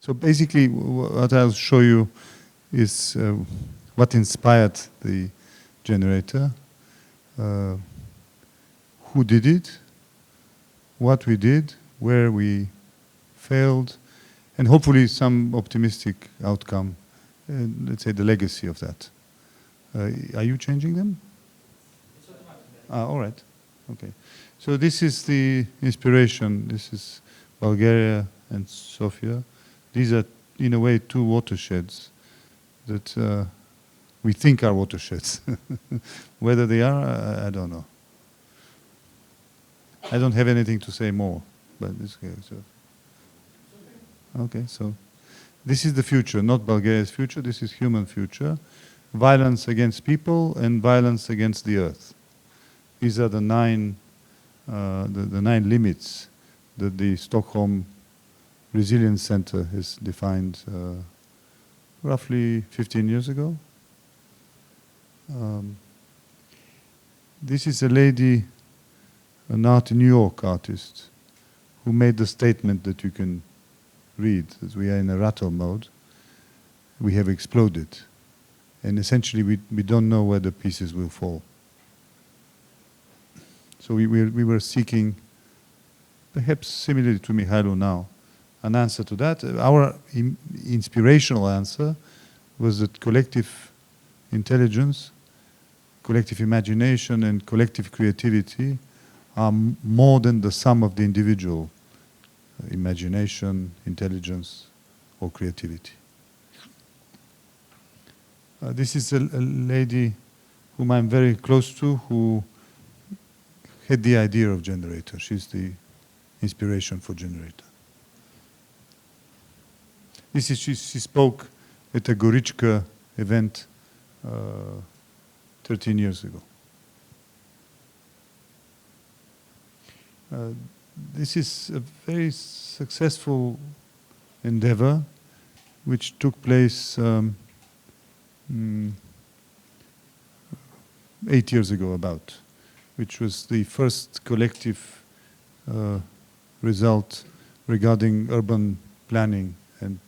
So basically, what I'll show you is what inspired the generator, who did it, what we did, where we failed, and hopefully some optimistic outcome, let's say the legacy of that. Are you changing them? It's automatic. All right. Okay. So this is the inspiration. This is Bulgaria and Sofia. These are, in a way, two watersheds that we think are watersheds. Whether they are, I don't know. I don't have anything to say more, but this so. Okay, so this is the future, not Bulgaria's future. This is human future. Violence against people and violence against the earth. These are the nine limits that the Stockholm Resilience Center has defined roughly 15 years ago. This is a lady, an New York artist, who made the statement that you can read, that we are in a rattle mode. We have exploded. And essentially we don't know where the pieces will fall. So we were seeking, perhaps similarly to Mihailo now, an answer to that. Our inspirational answer was that collective intelligence, collective imagination, and collective creativity are more than the sum of the individual imagination, intelligence, or creativity. This is a lady whom I'm very close to, who had the idea of generator. She's the inspiration for generator. This is she spoke at a Gorička event 13 years ago. This is a very successful endeavor which took place 8 years ago about, which was the first collective result regarding urban planning and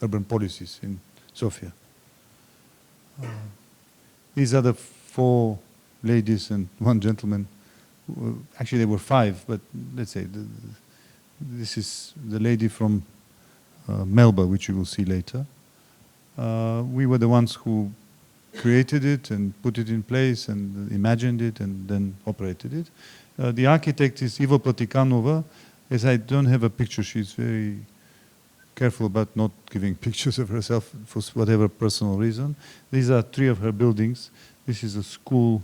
urban policies in Sofia. These are the 4 ladies and 1 gentleman. Actually, there were 5, but let's say this is the lady from Melba, which you will see later. We were the ones who created it and put it in place and imagined it and then operated it. The architect is Ivo Platikanova. As I don't have a picture, she's very careful about not giving pictures of herself for whatever personal reason. These are 3 of her buildings. This is a school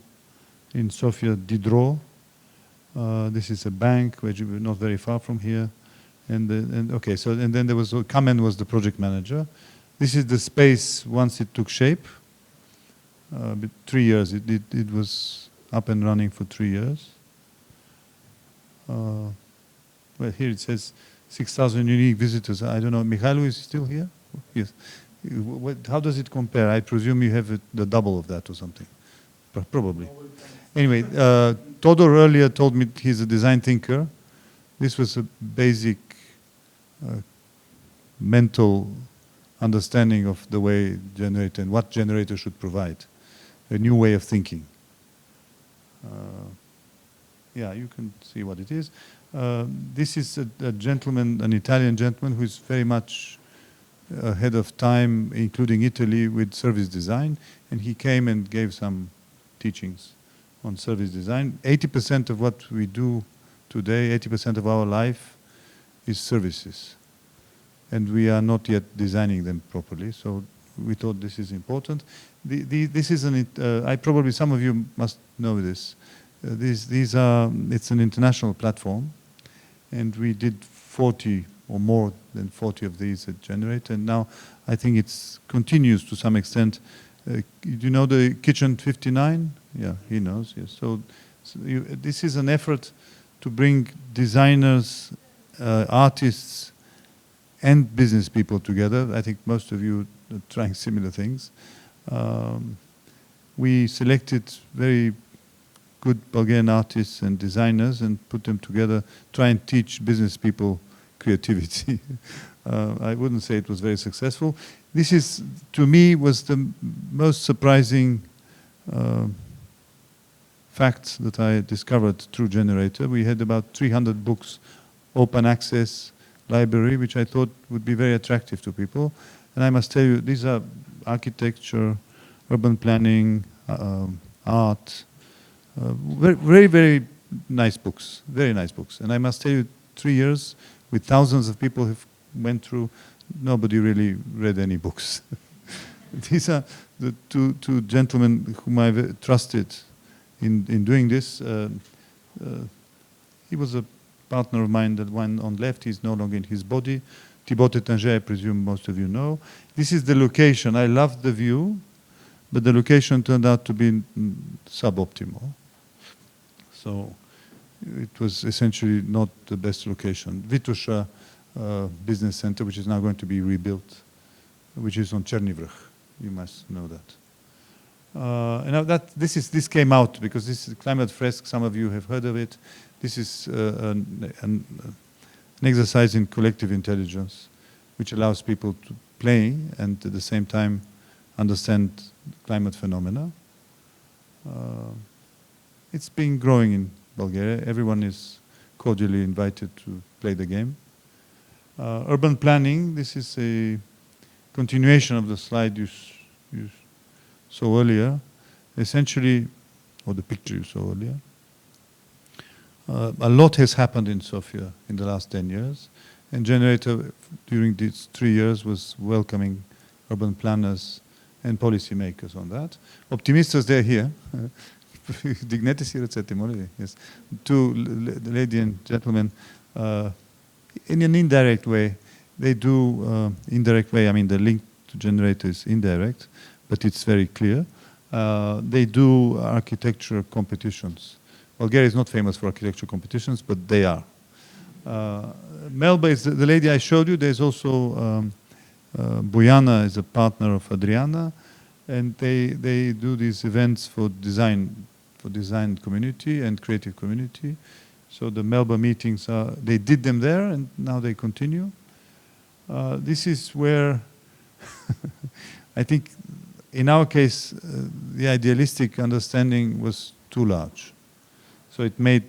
in Sofia, Didro. This is a bank, which is not very far from here. And then there was Kamen was the project manager. This is the space once it took shape. 3 years. It was up and running for 3 years. Well, here it says 6,000 unique visitors. I don't know. Mihailo is still here? Yes. How does it compare? I presume you have the double of that or something. Probably. Anyway, Todor earlier told me he's a design thinker. This was a basic mental understanding of the way generator and what generator should provide. A new way of thinking. Yeah, you can see what it is. This is a gentleman, an Italian gentleman, who is very much ahead of time, including Italy, with service design. And he came and gave some teachings on service design. 80% of what we do today, 80% of our life is services. And we are not yet designing them properly. So we thought this is important. This is probably some of you must know this. It's an international platform. And we did 40 or more than 40 of these at Generate. And now I think it continues to some extent. You know the Kitchen 59? Yeah, he knows. Yes. So this is an effort to bring designers, artists, and business people together. I think most of you are trying similar things. We selected very good Bulgarian artists and designers and put them together, try and teach business people creativity. I wouldn't say it was very successful. This is, to me, was the most surprising fact that I discovered through Generator. We had about 300 books, open access library, which I thought would be very attractive to people. And I must tell you, these are architecture, urban planning, art, very, very, very nice books, very nice books. And I must tell you, 3 years with thousands of people who went through, nobody really read any books. These are the two gentlemen whom I've trusted in doing this. He was a partner of mine, that one on left, he's no longer in his body. Thibaut Ettinger, I presume most of you know. This is the location. I loved the view, but the location turned out to be suboptimal. So it was essentially not the best location. Vitosha Business Center, which is now going to be rebuilt, which is on Chernivrh. You must know that. And now this came out because this is Climate Fresk. Some of you have heard of it. This is an exercise in collective intelligence, which allows people to play and at the same time understand climate phenomena. It's been growing in Bulgaria. Everyone is cordially invited to play the game. Urban planning, this is a continuation of the slide you saw earlier. Essentially, or the picture you saw earlier. A lot has happened in Sofia in the last 10 years. And Generator, during these 3 years, was welcoming urban planners and policymakers on that. Optimistas, they're here. Yes. Two lady and gentlemen, in an indirect way, they do, indirect way, I mean the link to Generator is indirect, but it's very clear. They do architecture competitions. Bulgaria is not famous for architecture competitions, but they are. Melba is the lady I showed you. There's also Bojana is a partner of Adriana, and they do these events for design community and creative community. So the Melba meetings they did them there, and now they continue. This is where I think, in our case, the idealistic understanding was too large. So it made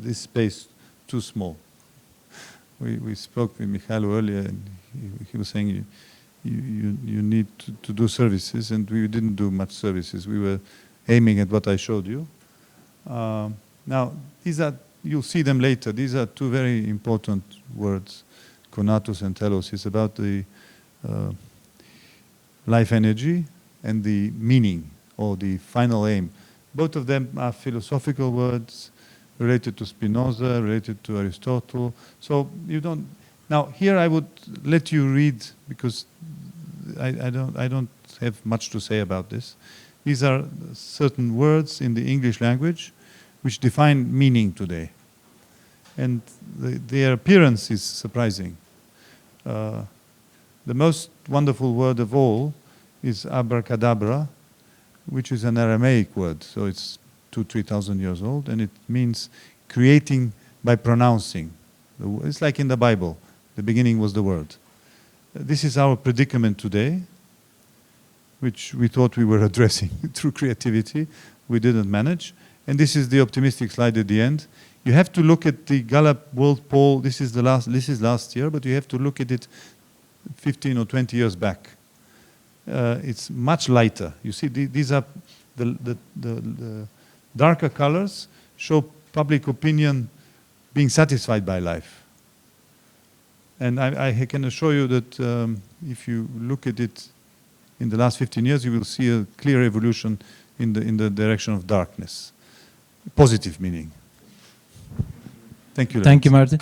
this space too small. We spoke with Michailo earlier, and he was saying you need to do services, and we didn't do much services. We were aiming at what I showed you. Now, these are, you'll see them later. These are two very important words, konatos and telos. It's about the life energy and the meaning, or the final aim. Both of them are philosophical words related to Spinoza, related to Aristotle. So you don't. Now here I would let you read, because I don't have much to say about this. These are certain words in the English language which define meaning today, and their appearance is surprising. The most wonderful word of all is abracadabra, which is an Aramaic word, so it's 2,000–3,000 years old, and it means creating by pronouncing. It's like in the Bible, the beginning was the word. This is our predicament today, which we thought we were addressing through creativity. We didn't manage. And this is the optimistic slide at the end. You have to look at the Gallup World Poll. This is last year, but you have to look at it 15 or 20 years back. It's much lighter. You see, these are the darker colors show public opinion being satisfied by life. And I can assure you that if you look at it in the last 15 years, you will see a clear evolution in the direction of darkness. Positive meaning. Thank you. Thank you, Martin.